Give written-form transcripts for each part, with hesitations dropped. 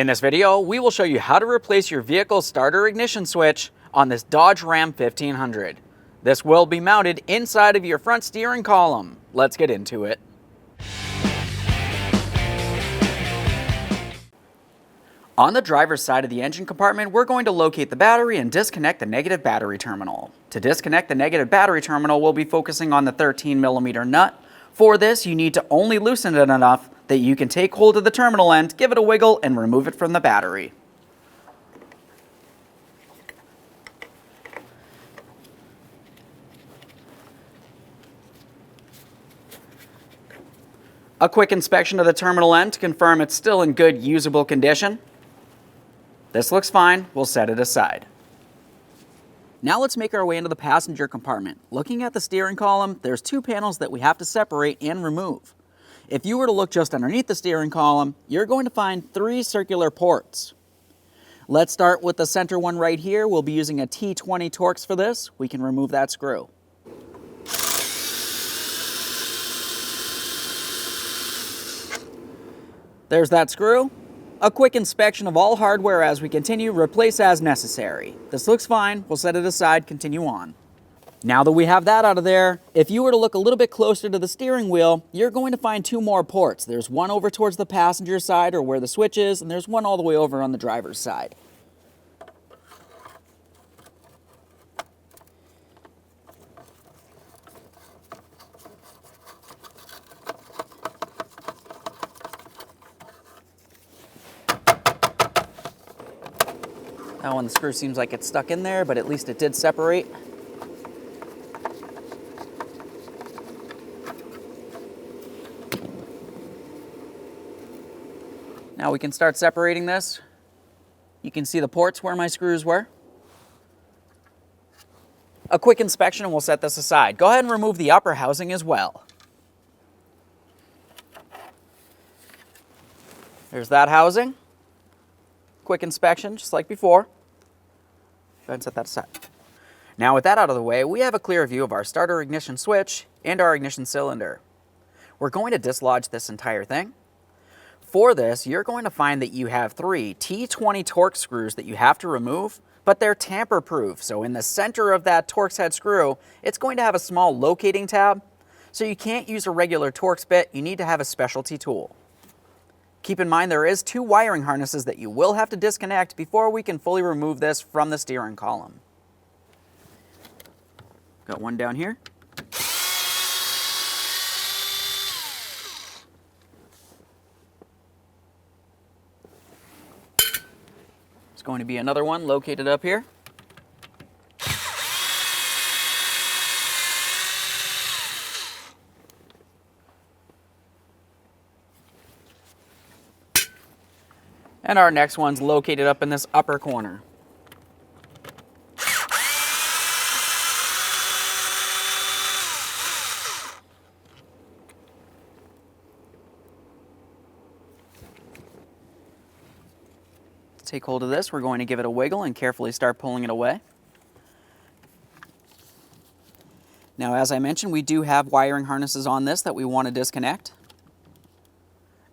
In this video, we will show you how to replace your vehicle's starter ignition switch on this Dodge Ram 1500. This will be mounted inside of your front steering column. Let's get into it. On the driver's side of the engine compartment, we're going to locate the battery and disconnect the negative battery terminal. To disconnect the negative battery terminal, we'll be focusing on the 13mm nut. For this, you need to only loosen it enough that you can take hold of the terminal end, give it a wiggle, and remove it from the battery. A quick inspection of the terminal end to confirm it's still in good, usable condition. This looks fine, we'll set it aside. Now let's make our way into the passenger compartment. Looking at the steering column, there's two panels that we have to separate and remove. If you were to look just underneath the steering column, you're going to find three circular ports. Let's start with the center one right here. We'll be using a T20 Torx for this. We can remove that screw. There's that screw. A quick inspection of all hardware as we continue, replace as necessary. This looks fine, we'll set it aside, continue on. Now that we have that out of there, if you were to look a little bit closer to the steering wheel, you're going to find two more ports. There's one over towards the passenger side or where the switch is, and there's one all the way over on the driver's side. That one, the screw seems like it's stuck in there, but at least it did separate. Now we can start separating this. You can see the ports where my screws were. A quick inspection and we'll set this aside. Go ahead and remove the upper housing as well. There's that housing. Quick inspection, just like before. Go ahead and set that aside. Now with that out of the way, we have a clear view of our starter ignition switch and our ignition cylinder. We're going to dislodge this entire thing. For this, you're going to find that you have three T20 Torx screws that you have to remove, but they're tamper-proof. So in the center of that Torx head screw, it's going to have a small locating tab. So you can't use a regular Torx bit, you need to have a specialty tool. Keep in mind there is two wiring harnesses that you will have to disconnect before we can fully remove this from the steering column. Got one down here. There's going to be another one located up here. And our next one's located up in this upper corner. To take hold of this, we're going to give it a wiggle and carefully start pulling it away. Now, as I mentioned, we do have wiring harnesses on this that we want to disconnect.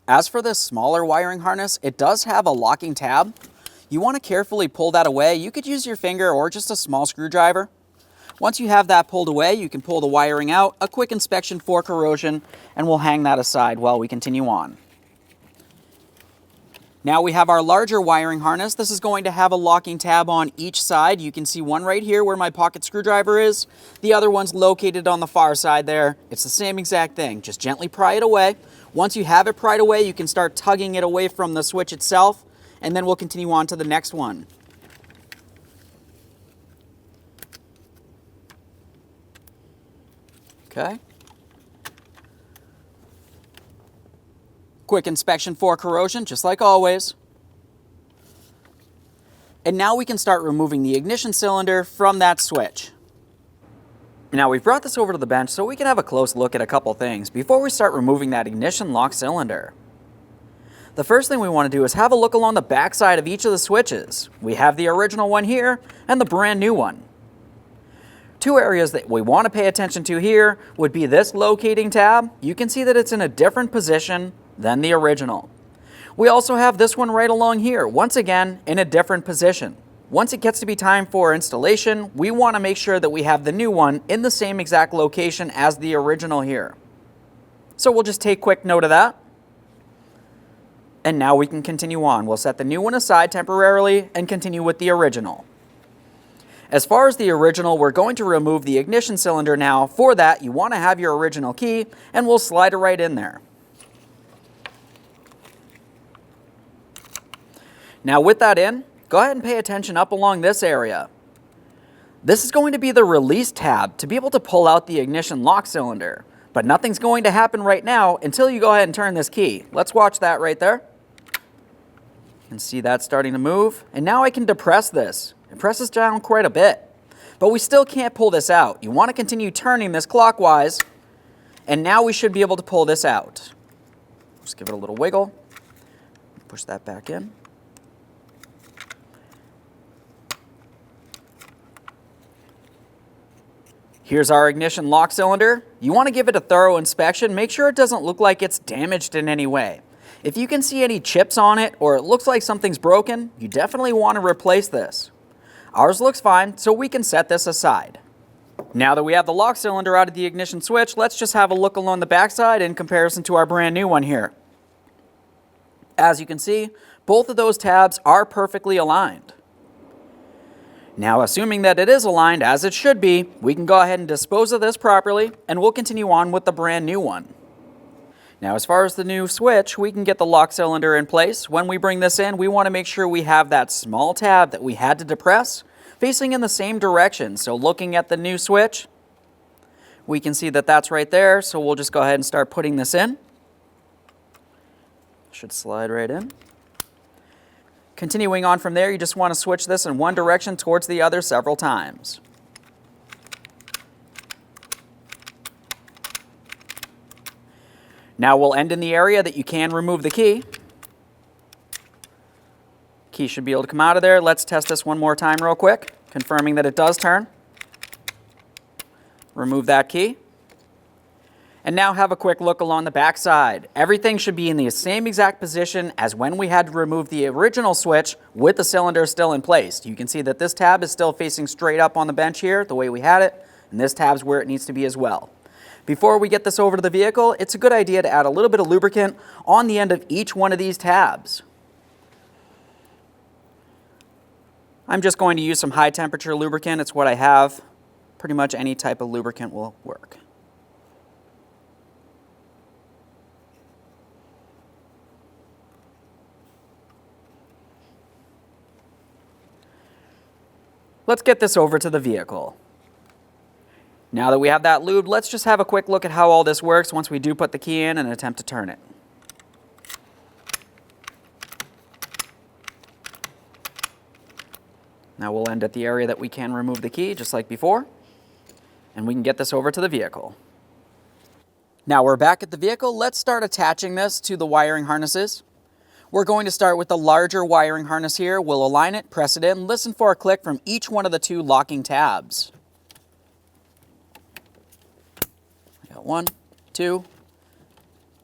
As for this smaller wiring harness, it does have a locking tab. You want to carefully pull that away. You could use your finger or just a small screwdriver. Once you have that pulled away, you can pull the wiring out, a quick inspection for corrosion, and we'll hang that aside while we continue on. Now we have our larger wiring harness. This is going to have a locking tab on each side. You can see one right here where my pocket screwdriver is. The other one's located on the far side there. It's the same exact thing. Just gently pry it away. Once you have it pried away, you can start tugging it away from the switch itself, and then we'll continue on to the next one. Okay. Quick inspection for corrosion, just like always. And now we can start removing the ignition cylinder from that switch. Now we've brought this over to the bench so we can have a close look at a couple things before we start removing that ignition lock cylinder. The first thing we want to do is have a look along the back side of each of the switches. We have the original one here and the brand new one. Two areas that we want to pay attention to here would be this locating tab. You can see that it's in a different position than the original. We also have this one right along here, once again in a different position. Once it gets to be time for installation, we want to make sure that we have the new one in the same exact location as the original here. So we'll just take quick note of that. And now we can continue on. We'll set the new one aside temporarily and continue with the original. As far as the original, we're going to remove the ignition cylinder now. For that, you want to have your original key, and we'll slide it right in there. Now with that in, go ahead and pay attention up along this area. This is going to be the release tab to be able to pull out the ignition lock cylinder. But nothing's going to happen right now until you go ahead and turn this key. Let's watch that right there. And see that starting to move. And now I can depress this. It presses down quite a bit. But we still can't pull this out. You want to continue turning this clockwise. And now we should be able to pull this out. Just give it a little wiggle. Push that back in. Here's our ignition lock cylinder. You want to give it a thorough inspection. Make sure it doesn't look like it's damaged in any way. If you can see any chips on it or it looks like something's broken, you definitely want to replace this. Ours looks fine, so we can set this aside. Now that we have the lock cylinder out of the ignition switch, let's just have a look along the backside in comparison to our brand new one here. As you can see, both of those tabs are perfectly aligned. Now, assuming that it is aligned as it should be, we can go ahead and dispose of this properly, and we'll continue on with the brand new one. Now, as far as the new switch, we can get the lock cylinder in place. When we bring this in, we want to make sure we have that small tab that we had to depress facing in the same direction. So looking at the new switch, we can see that that's right there. So we'll just go ahead and start putting this in. Should slide right in. Continuing on from there, you just want to switch this in one direction towards the other several times. Now we'll end in the area that you can remove the key. Key should be able to come out of there. Let's test this one more time real quick, confirming that it does turn. Remove that key. And now have a quick look along the back side. Everything should be in the same exact position as when we had to remove the original switch with the cylinder still in place. You can see that this tab is still facing straight up on the bench here, the way we had it, and this tab's where it needs to be as well. Before we get this over to the vehicle, it's a good idea to add a little bit of lubricant on the end of each one of these tabs. I'm just going to use some high temperature lubricant. It's what I have. Pretty much any type of lubricant will work. Let's get this over to the vehicle. Now that we have that lubed, let's just have a quick look at how all this works once we do put the key in and attempt to turn it. Now we'll end at the area that we can remove the key, just like before, and we can get this over to the vehicle. Now we're back at the vehicle. Let's start attaching this to the wiring harnesses. We're going to start with the larger wiring harness here. We'll align it, press it in, listen for a click from each one of the two locking tabs. I got 1, 2,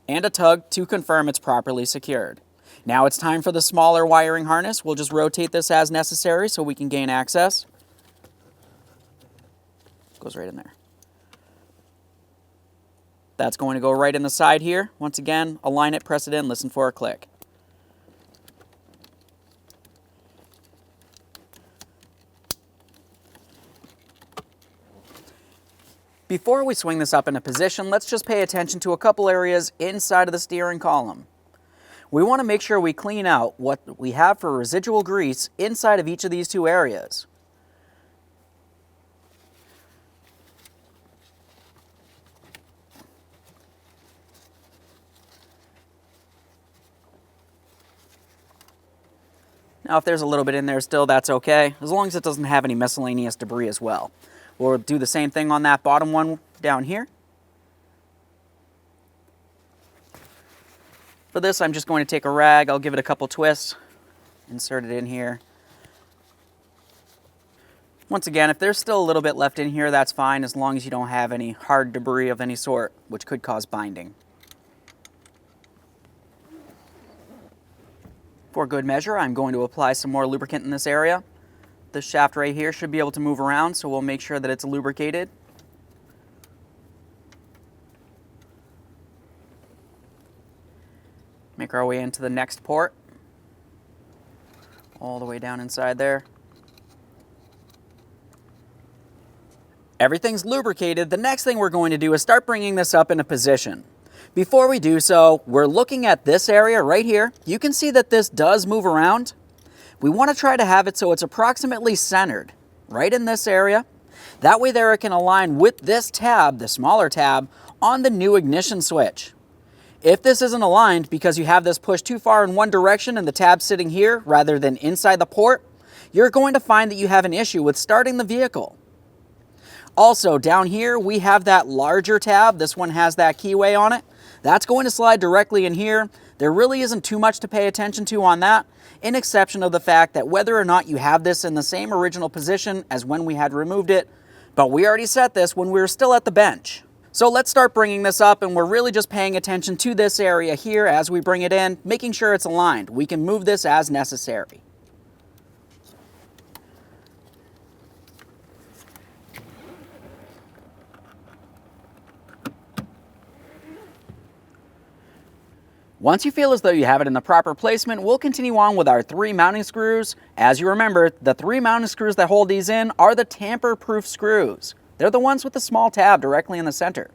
and a tug to confirm it's properly secured. Now it's time for the smaller wiring harness. We'll just rotate this as necessary so we can gain access. Goes right in there. That's going to go right in the side here. Once again, align it, press it in, listen for a click. Before we swing this up into position, let's just pay attention to a couple areas inside of the steering column. We want to make sure we clean out what we have for residual grease inside of each of these two areas. Now, if there's a little bit in there still, that's okay, as long as it doesn't have any miscellaneous debris as well. We'll do the same thing on that bottom one down here. For this, I'm just going to take a rag, I'll give it a couple twists, insert it in here. Once again, if there's still a little bit left in here, that's fine, as long as you don't have any hard debris of any sort, which could cause binding. For good measure, I'm going to apply some more lubricant in this area. This shaft right here should be able to move around, so we'll make sure that it's lubricated. Make our way into the next port, all the way down inside there. Everything's lubricated. The next thing we're going to do is start bringing this up into position. Before we do so, we're looking at this area right here. You can see that this does move around. We want to try to have it so it's approximately centered right in this area. That way there it can align with this tab, the smaller tab, on the new ignition switch. If this isn't aligned because you have this pushed too far in one direction and the tab's sitting here rather than inside the port, you're going to find that you have an issue with starting the vehicle. Also, down here we have that larger tab. This one has that keyway on it. That's going to slide directly in here. There really isn't too much to pay attention to on that, in exception of the fact that whether or not you have this in the same original position as when we had removed it, but we already set this when we were still at the bench. So let's start bringing this up, and we're really just paying attention to this area here as we bring it in, making sure it's aligned. We can move this as necessary. Once you feel as though you have it in the proper placement, we'll continue on with our 3 mounting screws. As you remember, the 3 mounting screws that hold these in are the tamper-proof screws. They're the ones with the small tab directly in the center.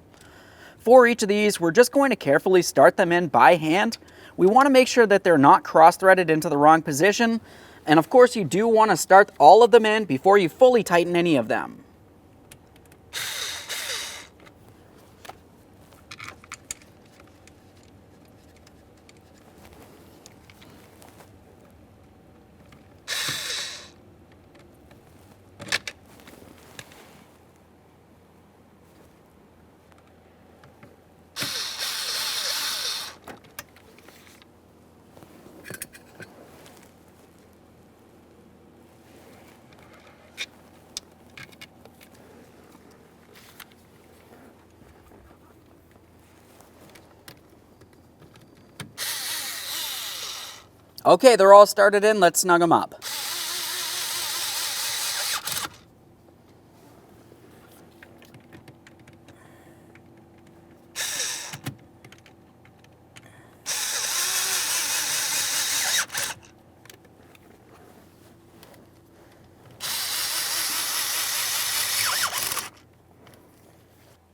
For each of these, we're just going to carefully start them in by hand. We want to make sure that they're not cross-threaded into the wrong position. And of course, you do want to start all of them in before you fully tighten any of them. Okay, they're all started in. Let's snug them up.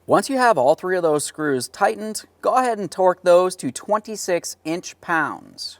Once you have all 3 of those screws tightened, go ahead and torque those to 26 inch-pounds.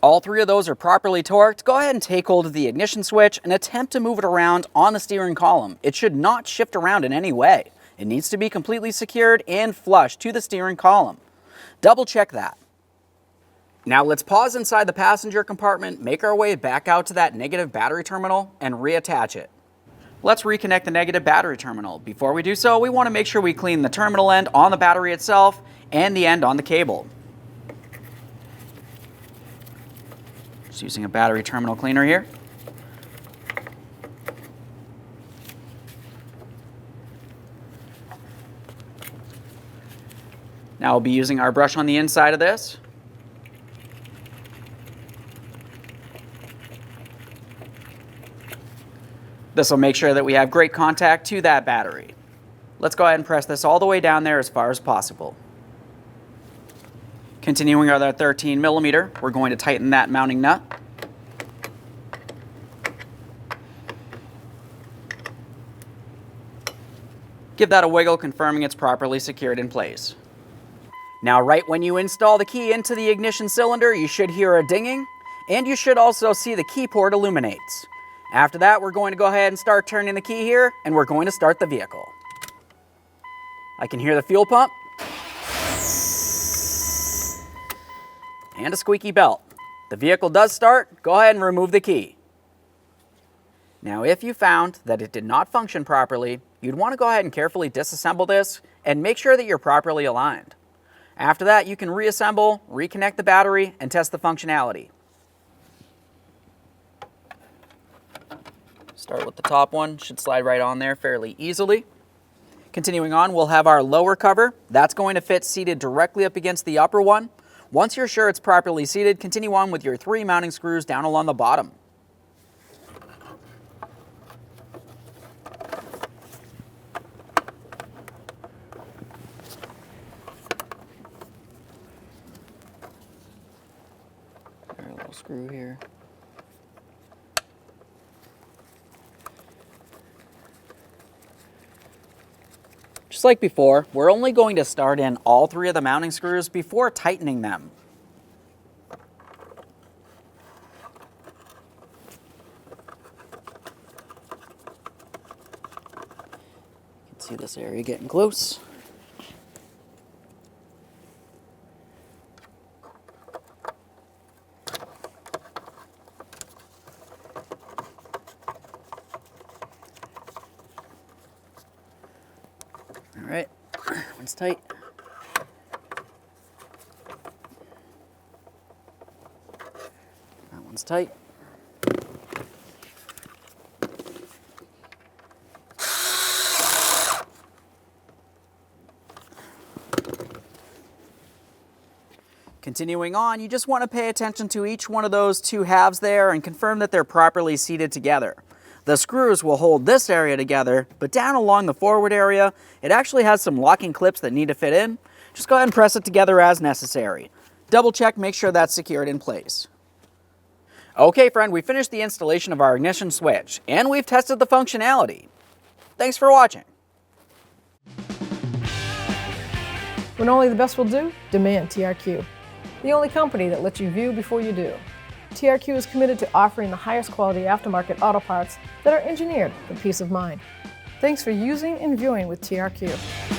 All 3 of those are properly torqued. Go ahead and take hold of the ignition switch and attempt to move it around on the steering column. It should not shift around in any way. It needs to be completely secured and flush to the steering column. Double check that. Now let's pause inside the passenger compartment, make our way back out to that negative battery terminal, and reattach it. Let's reconnect the negative battery terminal. Before we do so, we want to make sure we clean the terminal end on the battery itself and the end on the cable. Just using a battery terminal cleaner here. Now we'll be using our brush on the inside of this. This will make sure that we have great contact to that battery. Let's go ahead and press this all the way down there as far as possible. Continuing with our 13 millimeter, we're going to tighten that mounting nut. Give that a wiggle, confirming it's properly secured in place. Now, right when you install the key into the ignition cylinder, you should hear a dinging, and you should also see the key port illuminates. After that, we're going to go ahead and start turning the key here, and we're going to start the vehicle. I can hear the fuel pump. and a squeaky belt. The vehicle does start, go ahead and remove the key. Now if you found that it did not function properly, you'd want to go ahead and carefully disassemble this and make sure that you're properly aligned. After that, you can reassemble, reconnect the battery, and test the functionality. Start with the top one, should slide right on there fairly easily. Continuing on, we'll have our lower cover. That's going to fit seated directly up against the upper one. Once you're sure it's properly seated, continue on with your 3 mounting screws down along the bottom. There's a little screw here. Just like before, we're only going to start in all 3 of the mounting screws before tightening them. You can see this area getting close. All right, that one's tight. That one's tight. Continuing on, you just want to pay attention to each one of those 2 halves there and confirm that they're properly seated together. The screws will hold this area together, but down along the forward area, it actually has some locking clips that need to fit in. Just go ahead and press it together as necessary. Double check, make sure that's secured in place. Okay friend, we finished the installation of our ignition switch, and we've tested the functionality. Thanks for watching. When only the best will do, demand TRQ. The only company that lets you view before you do. TRQ is committed to offering the highest quality aftermarket auto parts that are engineered for peace of mind. Thanks for using and viewing with TRQ.